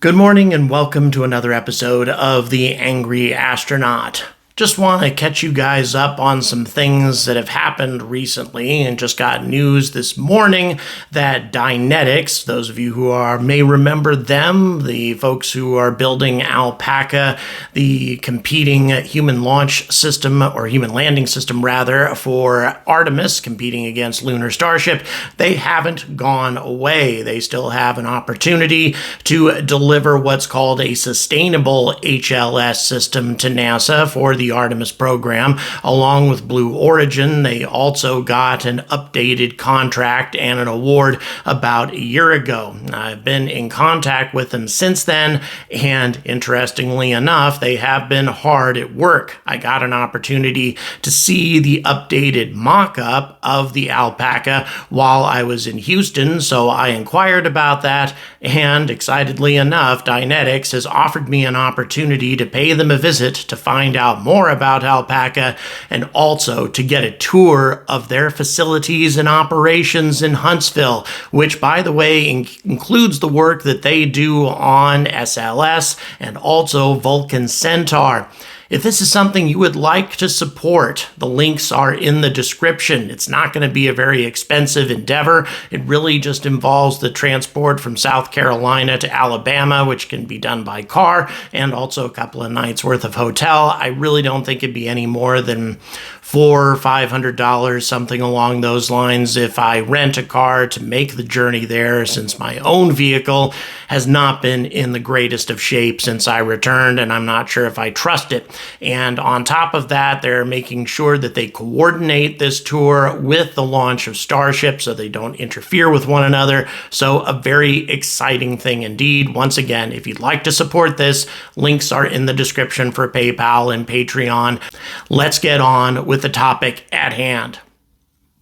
Good morning and welcome to another episode of The Angry Astronaut. Just want to catch you guys up on some things that have happened recently, and just got news this morning that Dynetics, those of you who may remember them, the folks who are building Alpaca, the competing human launch system, or human landing system rather, for Artemis, competing against Lunar Starship, they haven't gone away. They still have an opportunity to deliver what's called a sustainable HLS system to NASA for the Artemis program. Along with Blue Origin, they also got an updated contract and an award about a year ago. I've been in contact with them since then, and interestingly enough, they have been hard at work. I got an opportunity to see the updated mock-up of the Alpaca while I was in Houston, so I inquired about that, and excitedly enough, Dynetics has offered me an opportunity to pay them a visit to find out more about Alpaca, and also to get a tour of their facilities and operations in Huntsville, which, by the way, includes the work that they do on SLS and also Vulcan Centaur. If this is something you would like to support, the links are in the description. It's not going to be a very expensive endeavor. It really just involves the transport from South Carolina to Alabama, which can be done by car, and also a couple of nights worth of hotel. I really don't think it'd be any more than $400 or $500, something along those lines, if I rent a car to make the journey there, since my own vehicle has not been in the greatest of shape since I returned, and I'm not sure if I trust it. And on top of that, they're making sure that they coordinate this tour with the launch of Starship so they don't interfere with one another. So a very exciting thing indeed. Once again, if you'd like to support this, links are in the description for PayPal and Patreon. Let's get on with the topic at hand.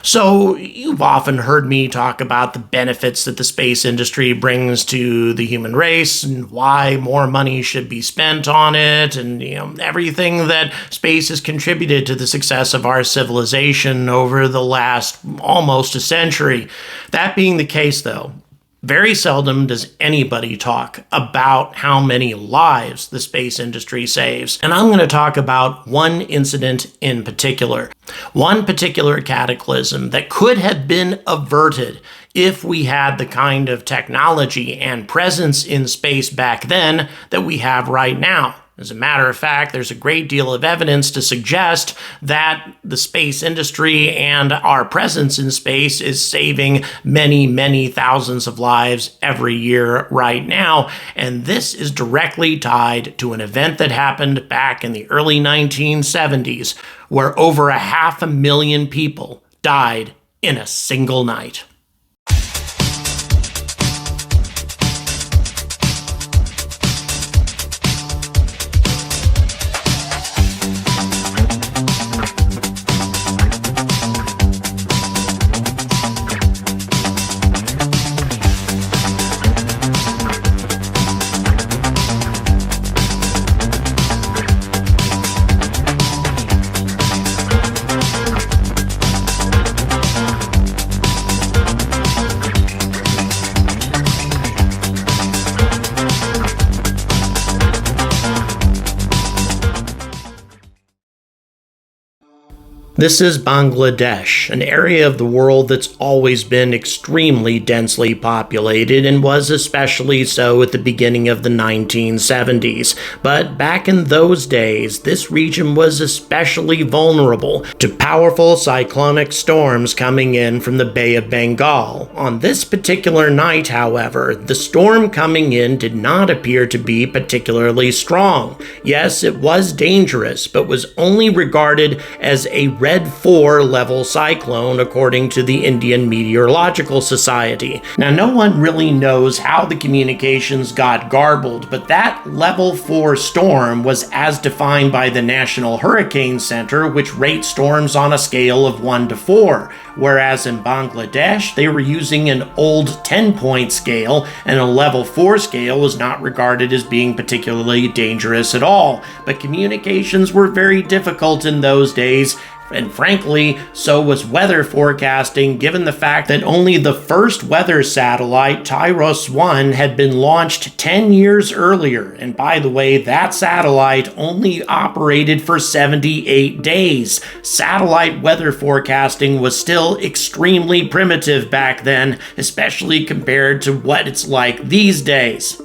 So, you've often heard me talk about the benefits that the space industry brings to the human race and why more money should be spent on it, and everything that space has contributed to the success of our civilization over the last almost a century. That being the case, though, very seldom does anybody talk about how many lives the space industry saves. And I'm going to talk about one incident in particular. One particular cataclysm that could have been averted if we had the kind of technology and presence in space back then that we have right now. As a matter of fact, there's a great deal of evidence to suggest that the space industry and our presence in space is saving many, many thousands of lives every year right now. And this is directly tied to an event that happened back in the early 1970s, where over 500,000 people died in a single night. This is Bangladesh, an area of the world that's always been extremely densely populated and was especially so at the beginning of the 1970s. But back in those days, this region was especially vulnerable to powerful cyclonic storms coming in from the Bay of Bengal. On this particular night, however, the storm coming in did not appear to be particularly strong. Yes, it was dangerous, but was only regarded as a Red 4 level cyclone, according to the Indian Meteorological Society. Now, no one really knows how the communications got garbled, but that level 4 storm was as defined by the National Hurricane Center, which rates storms on a scale of 1 to 4, whereas in Bangladesh, they were using an old 10-point scale, and a level 4 scale was not regarded as being particularly dangerous at all. But communications were very difficult in those days, And frankly, so was weather forecasting, given the fact that only the first weather satellite, Tyros-1, had been launched 10 years earlier. And by the way, that satellite only operated for 78 days. Satellite weather forecasting was still extremely primitive back then, especially compared to what it's like these days.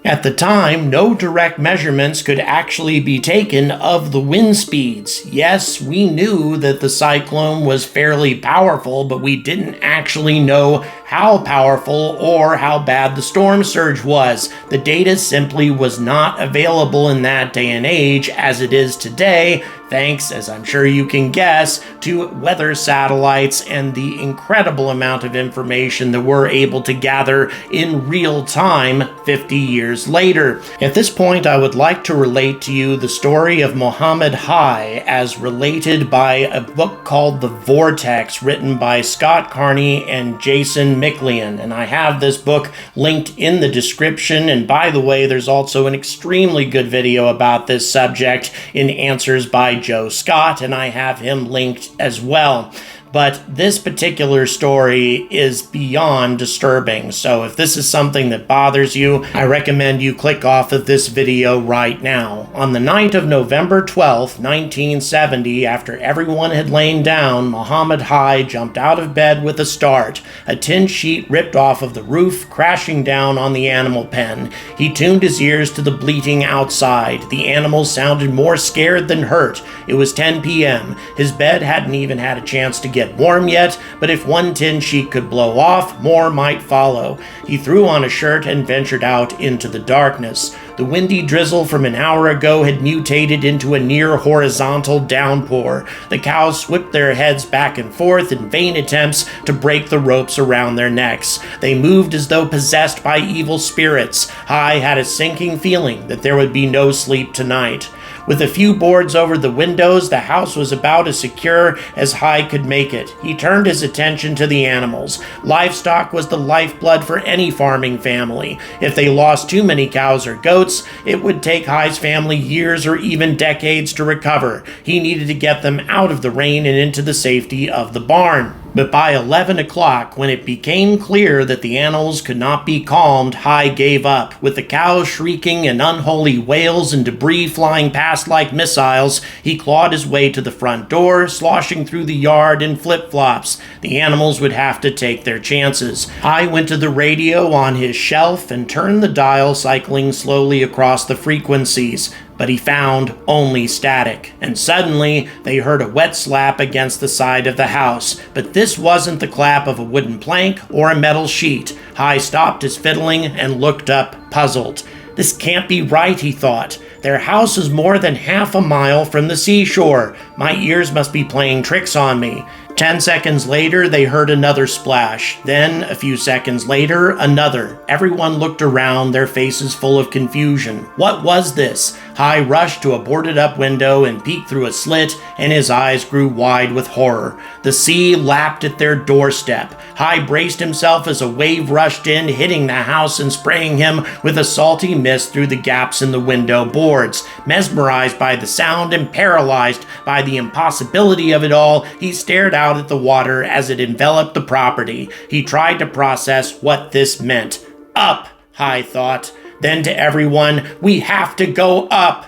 At the time, no direct measurements could actually be taken of the wind speeds. Yes, we knew that the cyclone was fairly powerful, but we didn't actually know how powerful or how bad the storm surge was. The data simply was not available in that day and age as it is today, thanks, as I'm sure you can guess, to weather satellites and the incredible amount of information that we're able to gather in real time 50 years later. At this point, I would like to relate to you the story of Muhammad Hai as related by a book called The Vortex, written by Scott Carney and Jason Micklian. And I have this book linked in the description. And by the way, there's also an extremely good video about this subject in Answers by Joe Scott, and I have him linked as well. But this particular story is beyond disturbing, so if this is something that bothers you, I recommend you click off of this video right now. On the night of November 12th, 1970, after everyone had lain down, Muhammad Hai jumped out of bed with a start. A tin sheet ripped off of the roof, crashing down on the animal pen. He tuned his ears to the bleating outside. The animals sounded more scared than hurt. It was 10 p.m. His bed hadn't even had a chance to get warm yet, but if one tin sheet could blow off, more might follow. He threw on a shirt and ventured out into the darkness. The windy drizzle from an hour ago had mutated into a near horizontal downpour. The cows whipped their heads back and forth in vain attempts to break the ropes around their necks. They moved as though possessed by evil spirits. Hai had a sinking feeling that there would be no sleep tonight. With a few boards over the windows, the house was about as secure as Hai could make it. He turned his attention to the animals. Livestock was the lifeblood for any farming family. If they lost too many cows or goats, it would take Hai's family years or even decades to recover. He needed to get them out of the rain and into the safety of the barn. But by 11 o'clock, when it became clear that the animals could not be calmed, Hai gave up. With the cows shrieking and unholy wails and debris flying past like missiles, he clawed his way to the front door, sloshing through the yard in flip-flops. The animals would have to take their chances. Hai went to the radio on his shelf and turned the dial, cycling slowly across the frequencies. But he found only static, and suddenly they heard a wet slap against the side of the house. But this wasn't the clap of a wooden plank or a metal sheet. Hai stopped his fiddling and looked up, puzzled. This can't be right, he thought. Their house is more than half a mile from the seashore. My ears must be playing tricks on me. 10 seconds later, they heard another splash. Then, a few seconds later, another. Everyone looked around, their faces full of confusion. What was this? Hai rushed to a boarded-up window and peeked through a slit, and his eyes grew wide with horror. The sea lapped at their doorstep. Hai braced himself as a wave rushed in, hitting the house and spraying him with a salty mist through the gaps in the window boards. Mesmerized by the sound and paralyzed by the impossibility of it all, he stared out at the water as it enveloped the property. He tried to process what this meant. Up, Hai thought. Then to everyone, we have to go up.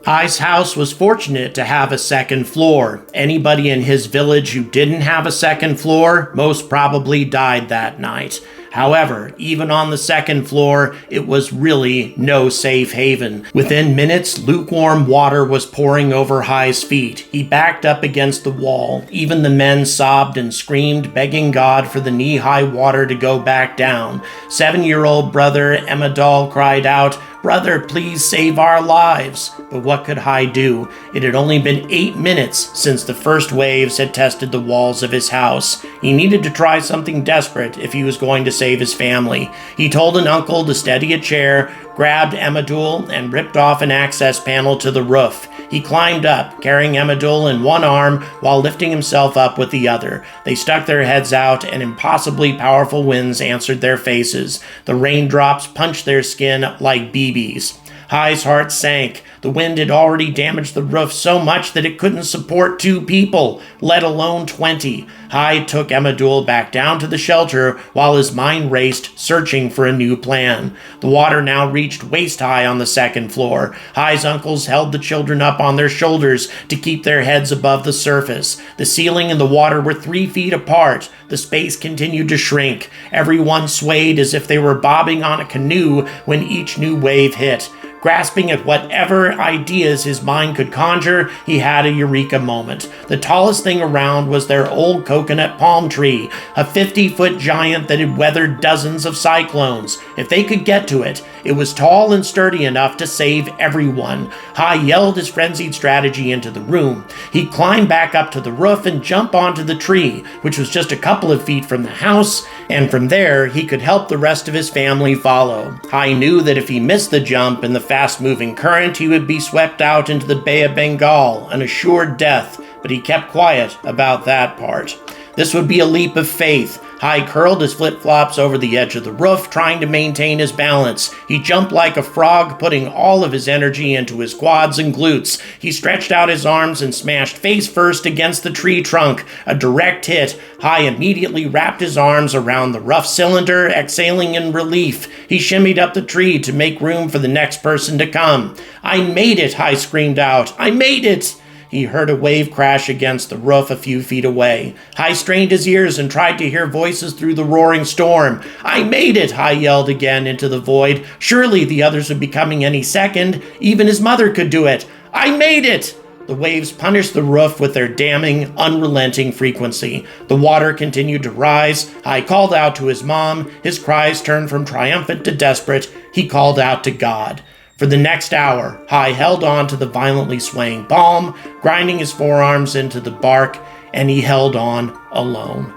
Hai's house was fortunate to have a second floor. Anybody in his village who didn't have a second floor most probably died that night. However, even on the second floor, it was really no safe haven. Within minutes, lukewarm water was pouring over Hai's feet. He backed up against the wall. Even the men sobbed and screamed, begging God for the knee-high water to go back down. 7-year-old brother Emadal cried out, "Brother, please save our lives." But what could Hai do? It had only been 8 minutes since the first waves had tested the walls of his house. He needed to try something desperate if he was going to save his family. He told an uncle to steady a chair, grabbed Emadul, and ripped off an access panel to the roof. He climbed up, carrying Emadul in one arm while lifting himself up with the other. They stuck their heads out, and impossibly powerful winds answered their faces. The raindrops punched their skin like BBs. Hai's heart sank. The wind had already damaged the roof so much that it couldn't support 2 people, let alone 20. Hai took Emadul back down to the shelter while his mind raced, searching for a new plan. The water now reached waist-high on the second floor. Hai's uncles held the children up on their shoulders to keep their heads above the surface. The ceiling and the water were 3 feet apart. The space continued to shrink. Everyone swayed as if they were bobbing on a canoe when each new wave hit. Grasping at whatever ideas his mind could conjure, he had a eureka moment. The tallest thing around was their old coconut palm tree, a 50-foot giant that had weathered dozens of cyclones. If they could get to it, it was tall and sturdy enough to save everyone. Hai yelled his frenzied strategy into the room. He climbed back up to the roof and jumped onto the tree, which was just a couple of feet from the house, and from there he could help the rest of his family follow. Hai knew that if he missed the jump in the fast-moving current, he would be swept out into the Bay of Bengal, an assured death, but he kept quiet about that part. This would be a leap of faith. Hai curled his flip-flops over the edge of the roof, trying to maintain his balance. He jumped like a frog, putting all of his energy into his quads and glutes. He stretched out his arms and smashed face first against the tree trunk. A direct hit. Hai immediately wrapped his arms around the rough cylinder, exhaling in relief. He shimmied up the tree to make room for the next person to come. "I made it!" Hai screamed out. "I made it!" He heard a wave crash against the roof a few feet away. Hai strained his ears and tried to hear voices through the roaring storm. "I made it!" Hai yelled again into the void. Surely the others would be coming any second. Even his mother could do it. "I made it!" The waves punished the roof with their damning, unrelenting frequency. The water continued to rise. Hai called out to his mom. His cries turned from triumphant to desperate. He called out to God. For the next hour, Hai held on to the violently swaying palm, grinding his forearms into the bark, and he held on alone.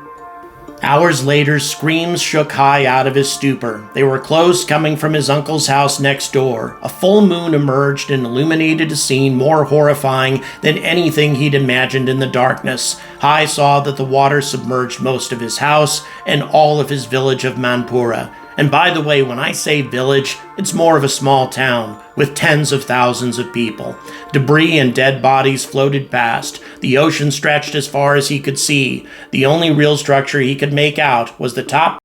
Hours later, screams shook Hai out of his stupor. They were close, coming from his uncle's house next door. A full moon emerged and illuminated a scene more horrifying than anything he'd imagined in the darkness. Hai saw that the water submerged most of his house and all of his village of Manpura. And by the way, when I say village, it's more of a small town with tens of thousands of people. Debris and dead bodies floated past. The ocean stretched as far as he could see. The only real structure he could make out was the top.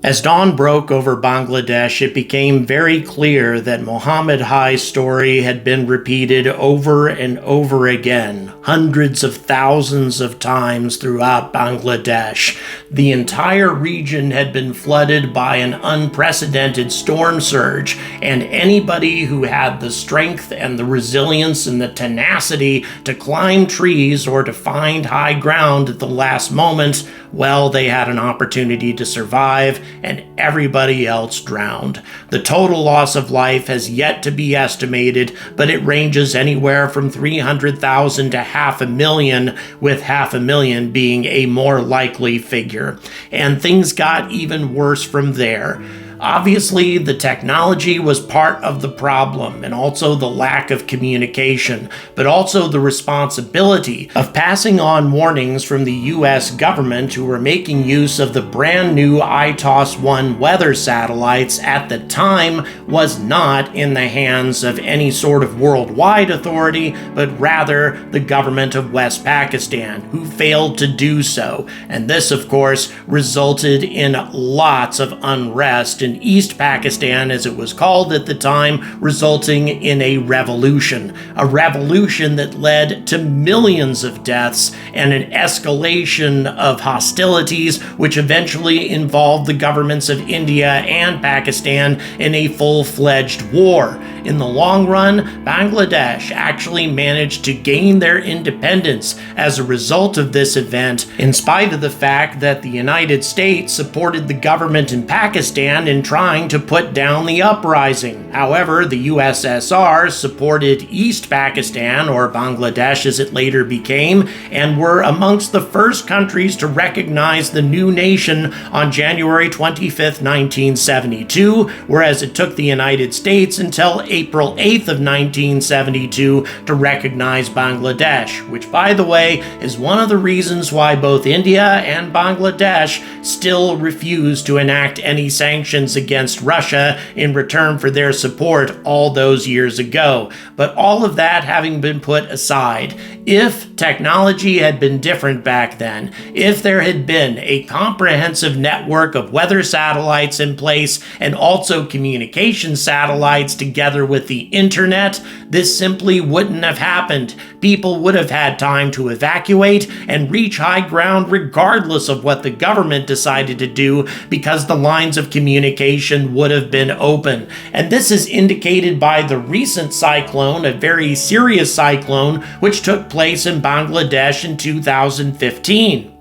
As dawn broke over Bangladesh, it became very clear that Mohammed Hai's story had been repeated over and over again, hundreds of thousands of times throughout Bangladesh. The entire region had been flooded by an unprecedented storm surge, and anybody who had the strength and the resilience and the tenacity to climb trees or to find high ground at the last moment, well, they had an opportunity to survive, and everybody else drowned. The total loss of life has yet to be estimated, but it ranges anywhere from 300,000 to 500,000, with 500,000 being a more likely figure. And things got even worse from there. Obviously, the technology was part of the problem, and also the lack of communication, but also the responsibility of passing on warnings from the U.S. government, who were making use of the brand new ITOS-1 weather satellites at the time, was not in the hands of any sort of worldwide authority, but rather the government of West Pakistan, who failed to do so. And this, of course, resulted in lots of unrest in East Pakistan, as it was called at the time, resulting in a revolution that led to millions of deaths and an escalation of hostilities, which eventually involved the governments of India and Pakistan in a full-fledged war. In the long run, Bangladesh actually managed to gain their independence as a result of this event, in spite of the fact that the United States supported the government in Pakistan in trying to put down the uprising. However, the USSR supported East Pakistan, or Bangladesh as it later became, and were amongst the first countries to recognize the new nation on January 25th, 1972, whereas it took the United States until April 8th of 1972 to recognize Bangladesh, which, by the way, is one of the reasons why both India and Bangladesh still refuse to enact any sanctions against Russia in return for their support all those years ago. But all of that having been put aside, if technology had been different back then, if there had been a comprehensive network of weather satellites in place and also communication satellites together with the internet, this simply wouldn't have happened. People would have had time to evacuate and reach high ground regardless of what the government decided to do, because the lines of communication would have been open. And this is indicated by the recent cyclone, a very serious cyclone, which took place in Bangladesh in 2015.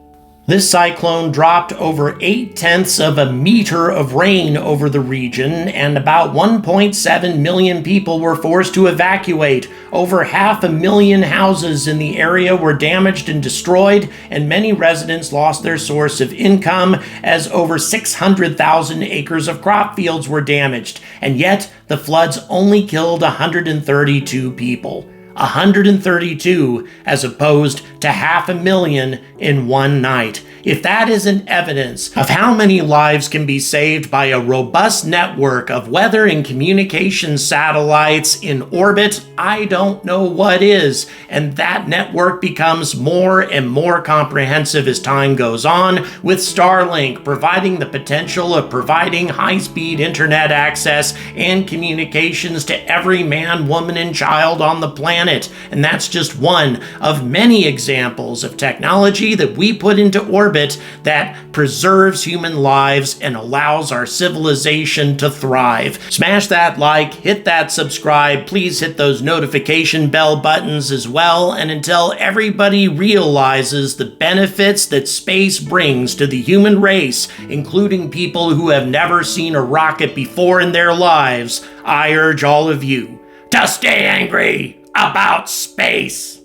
This cyclone dropped over 0.8 of a meter of rain over the region, and about 1.7 million people were forced to evacuate. Over 500,000 houses in the area were damaged and destroyed, and many residents lost their source of income as over 600,000 acres of crop fields were damaged. And yet, the floods only killed 132 people. 132 as opposed to 500,000 in one night. If that isn't evidence of how many lives can be saved by a robust network of weather and communication satellites in orbit, I don't know what is. And that network becomes more and more comprehensive as time goes on, with Starlink providing the potential of providing high-speed internet access and communications to every man, woman, and child on the planet. And that's just one of many examples of technology that we put into orbit that preserves human lives and allows our civilization to thrive. Smash that like, hit that subscribe, please hit those notification bell buttons as well, and until everybody realizes the benefits that space brings to the human race, including people who have never seen a rocket before in their lives, I urge all of you to stay angry about space.